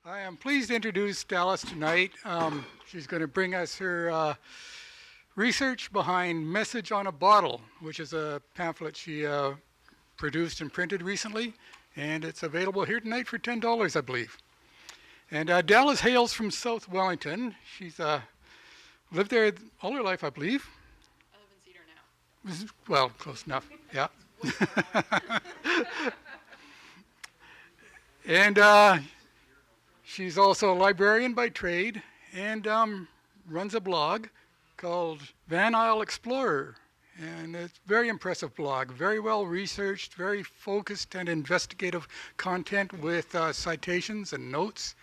I am pleased to introduce Dalys tonight. She's going to bring us her research behind Message on a Bottle, which is a pamphlet she produced and printed recently, and it's available here tonight for $10, I believe. And Dalys hails from South Wellington. She's lived there all her life, I believe. I live in Cedar now. Well, close enough, yeah. And she's also a librarian by trade and runs a blog called Explorer. And it's a very impressive blog, very well researched, very focused and investigative content with citations and notes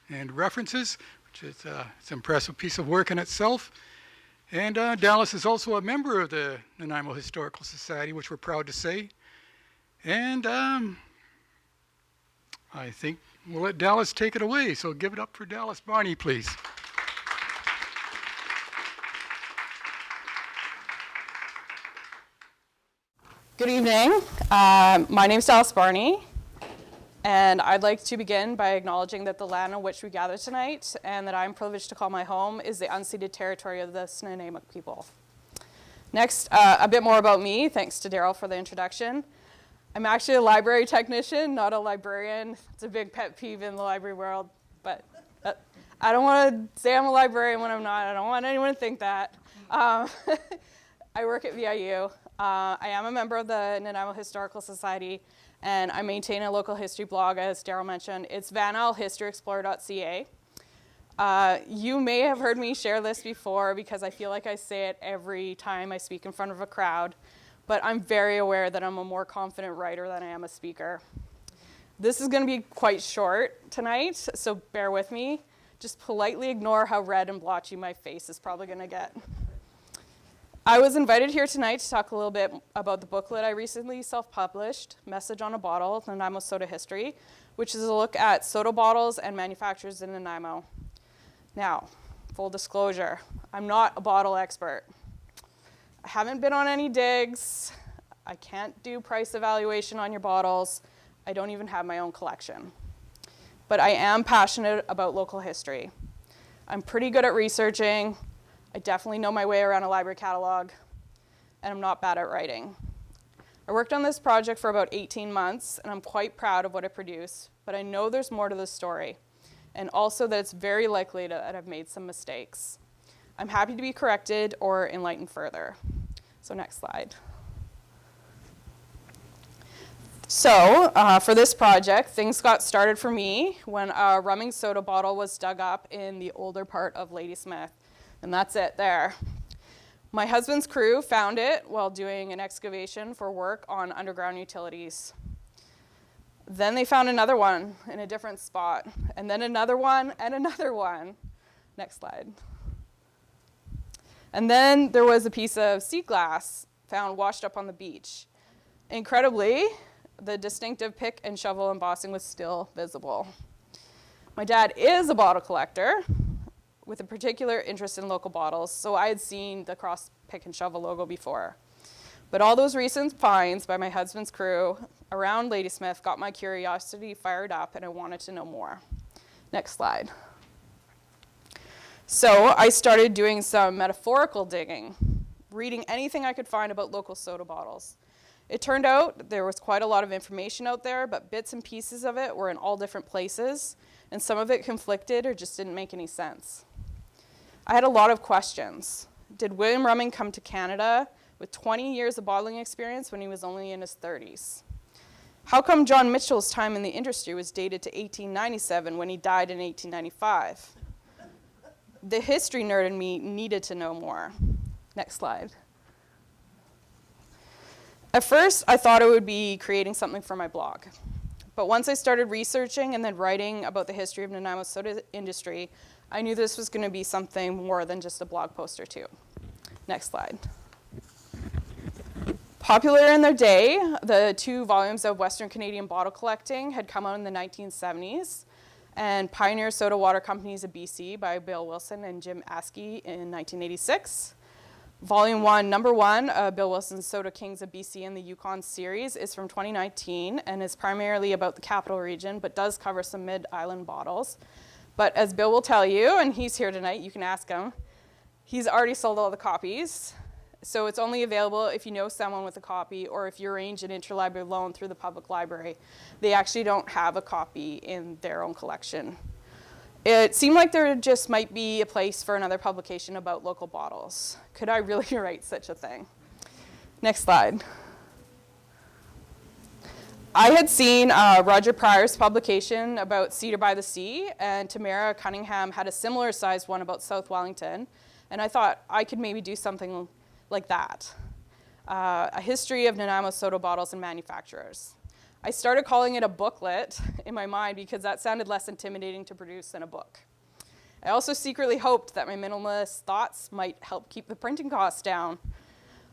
and references, which is it's an impressive piece of work in itself. And Dalys is also a member of the Nanaimo Historical Society, which we're proud to say. And I think we'll let Dalys take it away. So give it up for Dalys Barney, please. Good evening. My name is Dalys Barney, and I'd like to begin by acknowledging that the land on which we gather tonight and that I'm privileged to call my home is the unceded territory of the Nanaimo people. Next, a bit more about me, thanks to Daryl for the introduction. I'm actually a library technician, not a librarian. It's a big pet peeve in the library world, but I don't want to say I'm a librarian when I'm not. I don't want anyone to think that. I work at VIU. I am a member of the Nanaimo Historical Society, and I maintain a local history blog, as Daryl mentioned. It's vanislehistoryexplorer.ca. You may have heard me share this before because I feel like I say it every time I speak in front of a crowd, but I'm very aware that I'm a more confident writer than I am a speaker. This is going to be quite short tonight, so bear with me. Just politely ignore how red and blotchy my face is probably going to get. I was invited here tonight to talk a little bit about the booklet I recently self-published, Message on a Bottle, Nanaimo Soda History, which is a look at soda bottles and manufacturers in Nanaimo. Now, full disclosure, I'm not a bottle expert. I haven't been on any digs. I can't do price evaluation on your bottles. I don't even have my own collection. But I am passionate about local history. I'm pretty good at researching. I definitely know my way around a library catalog, and I'm not bad at writing. I worked on this project for about 18 months, and I'm quite proud of what I produced, but I know there's more to the story, and also that it's very likely that I've made some mistakes. I'm happy to be corrected or enlightened further. So next slide. So for this project, things got started for me when a rumming soda bottle was dug up in the older part of Ladysmith. And that's it there. My husband's crew found it while doing an excavation for work on underground utilities. Then they found another one in a different spot, and then another one and another one. Next slide. And then there was a piece of sea glass found washed up on the beach. Incredibly, the distinctive pick and shovel embossing was still visible. My dad is a bottle collector, with a particular interest in local bottles, so I had seen the cross pick and shovel logo before. But all those recent finds by my husband's crew around Ladysmith got my curiosity fired up, and I wanted to know more. Next slide. So I started doing some metaphorical digging, reading anything I could find about local soda bottles. It turned out there was quite a lot of information out there, but bits and pieces of it were in all different places, and some of it conflicted or just didn't make any sense. I had a lot of questions. Did William Rumming come to Canada with 20 years of bottling experience when he was only in his 30s? How come John Mitchell's time in the industry was dated to 1897 when he died in 1895? The history nerd in me needed to know more. Next slide. At first, I thought it would be creating something for my blog. But once I started researching and then writing about the history of Nanaimo soda industry, I knew this was going to be something more than just a blog post or two. Next slide. Popular in their day, the 2 volumes of Western Canadian bottle collecting had come out in the 1970s, and Pioneer Soda Water Companies of BC by Bill Wilson and Jim Askey in 1986. Volume 1, Number 1, Bill Wilson's Soda Kings of BC and the Yukon series is from 2019 and is primarily about the capital region, but does cover some mid-island bottles. But as Bill will tell you, and he's here tonight, you can ask him, he's already sold all the copies. So it's only available if you know someone with a copy or if you arrange an interlibrary loan through the public library. They actually don't have a copy in their own collection. It seemed like there just might be a place for another publication about local bottles. Could I really write such a thing? Next slide. I had seen Roger Pryor's publication about Cedar by the Sea, and Tamara Cunningham had a similar sized one about South Wellington, and I thought I could maybe do something like that. A history of Nanaimo soda bottles and manufacturers. I started calling it a booklet in my mind because that sounded less intimidating to produce than a book. I also secretly hoped that my minimalist thoughts might help keep the printing costs down.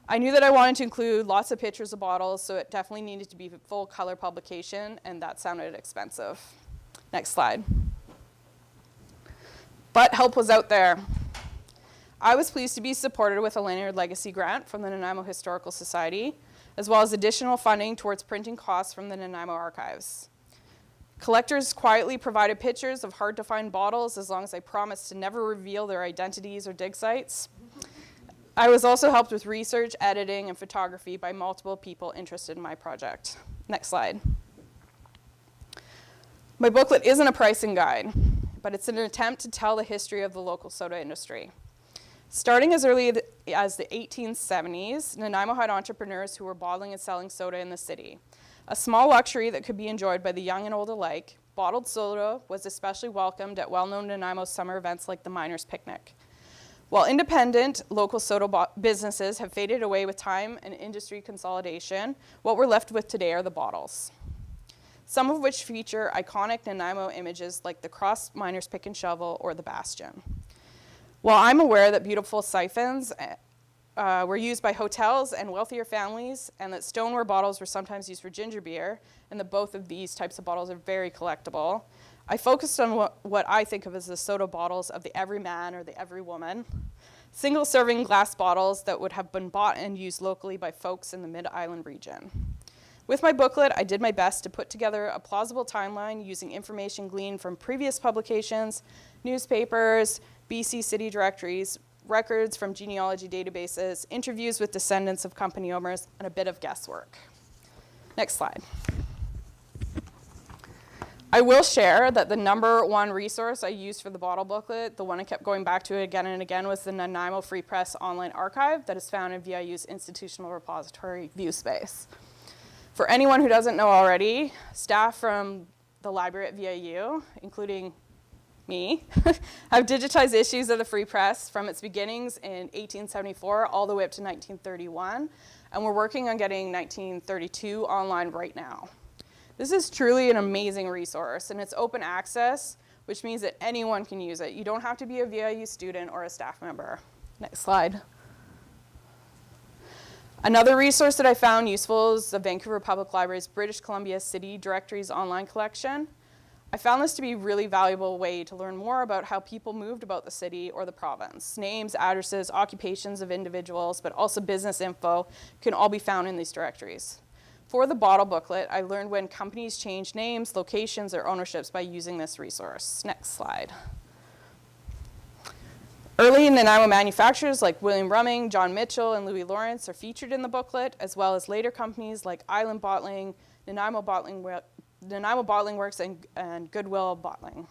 I knew that I wanted to include lots of pictures of bottles, so it definitely needed to be a full color publication, and that sounded expensive. Next slide. But help was out there. I was pleased to be supported with a Lanyard Legacy grant from the Nanaimo Historical Society, as well as additional funding towards printing costs from the Nanaimo archives. Collectors quietly provided pictures of hard-to-find bottles as long as I promised to never reveal their identities or dig sites. I was also helped with research, editing, and photography by multiple people interested in my project. Next slide. My booklet isn't a pricing guide, but it's an attempt to tell the history of the local soda industry. Starting as early as the 1870s, Nanaimo had entrepreneurs who were bottling and selling soda in the city. A small luxury that could be enjoyed by the young and old alike, bottled soda was especially welcomed at well-known Nanaimo summer events like the Miners' Picnic. While independent local soda businesses have faded away with time and industry consolidation, what we're left with today are the bottles. Some of which feature iconic Nanaimo images like the cross Miners' Pick and Shovel or the Bastion. While I'm aware that beautiful siphons were used by hotels and wealthier families, and that stoneware bottles were sometimes used for ginger beer, and that both of these types of bottles are very collectible, I focused on what I think of as the soda bottles of the everyman or the everywoman, single-serving glass bottles that would have been bought and used locally by folks in the Mid-Island region. With my booklet, I did my best to put together a plausible timeline using information gleaned from previous publications, newspapers, BC city directories, records from genealogy databases, interviews with descendants of company owners, and a bit of guesswork. Next slide. I will share that the number one resource I used for the bottle booklet, the one I kept going back to again and again, was the Nanaimo Free Press online archive that is found in VIU's institutional repository view space. For anyone who doesn't know already, staff from the library at VIU, including me, have digitized issues of the Free Press from its beginnings in 1874 all the way up to 1931, and we're working on getting 1932 online right now. This is truly an amazing resource, and it's open access, which means that anyone can use it. You don't have to be a VIU student or a staff member. Next slide. Another resource that I found useful is the Vancouver Public Library's British Columbia City Directories online collection. I found this to be a really valuable way to learn more about how people moved about the city or the province. Names, addresses, occupations of individuals, but also business info can all be found in these directories. For the bottle booklet, I learned when companies changed names, locations, or ownerships by using this resource. Next slide. Early Nanaimo manufacturers like William Rumming, John Mitchell, and Louis Lawrence are featured in the booklet, as well as later companies like Island Bottling, Nanaimo Bottling Works, and Goodwill Bottling.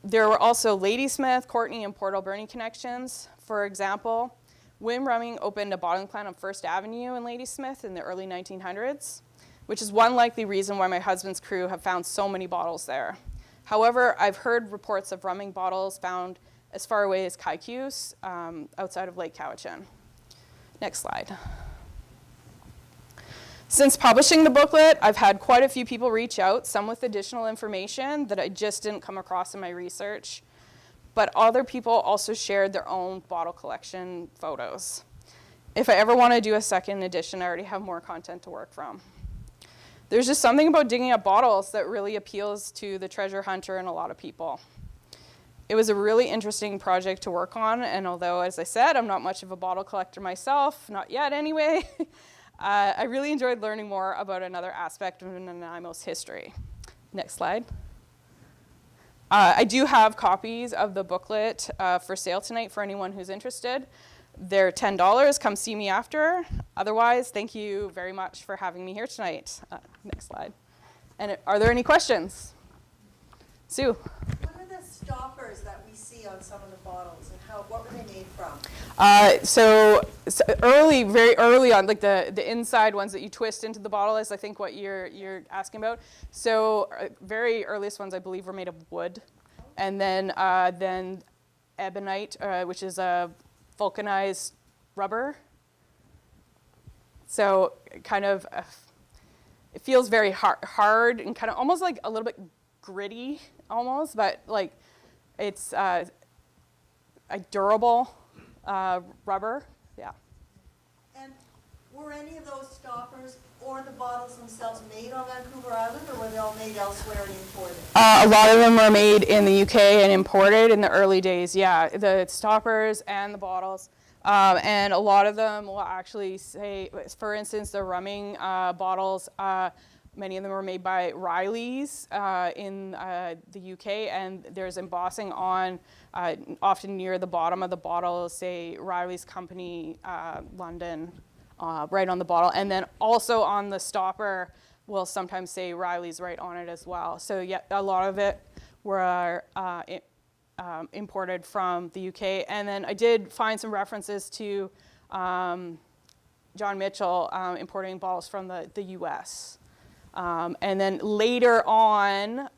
There were also Ladysmith, Courtney, and Port Alberni connections. For example, William Rumming opened a bottling plant on First Avenue in Ladysmith in the early 1900s, which is one likely reason why my husband's crew have found so many bottles there. However, I've heard reports of Rumming bottles found as far away as Kaikous, outside of Lake Cowichan. Next slide. Since publishing the booklet, I've had quite a few people reach out, some with additional information that I just didn't come across in my research. But other people also shared their own bottle collection photos. If I ever want to do a second edition, I already have more content to work from. There's just something about digging up bottles that really appeals to the treasure hunter and a lot of people. It was a really interesting project to work on, and although, as I said, I'm not much of a bottle collector myself, not yet anyway, I really enjoyed learning more about another aspect of Nanaimo's history. Next slide. I do have copies of the booklet for sale tonight for anyone who's interested. They're $10. Come see me after. Otherwise, thank you very much for having me here tonight. Next slide. And are there any questions? Sue? What are the stoppers that we see on some of the bottles, and what were they made from? So very early on, like the inside ones that you twist into the bottle is, I think, what you're asking about. So very earliest ones, I believe, were made of wood, and then ebonite, which is a vulcanized rubber. So kind of, it feels very hard and kind of almost like a little bit gritty, almost, but like it's a durable rubber, yeah. And were any of those stoppers or the bottles themselves made on Vancouver Island, or were they all made elsewhere and imported? A lot of them were made in the UK and imported in the early days, yeah. The stoppers and the bottles. And a lot of them will actually say, for instance, the rumming bottles, many of them were made by Riley's in the UK, and there's embossing on, often near the bottom of the bottle, say Riley's Company, London, right on the bottle. And then also on the stopper will sometimes say Riley's right on it as well. So yeah, a lot of it were imported from the UK. And then I did find some references to John Mitchell importing bottles from the US. And then later on,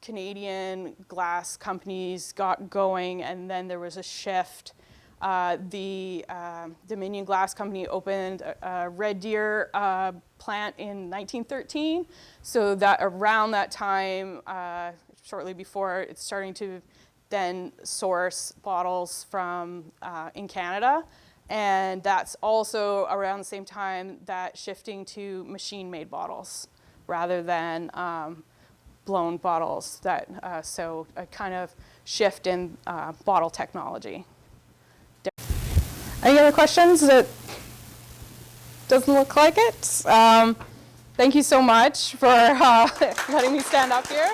Canadian glass companies got going, and then there was a shift. The Dominion Glass Company opened a Red Deer plant in 1913. So that around that time, shortly before, it's starting to then source bottles from in Canada. And that's also around the same time that shifting to machine-made bottles rather than blown bottles. So a kind of shift in bottle technology. Any other questions? That doesn't look like it. Thank you so much for letting me stand up here.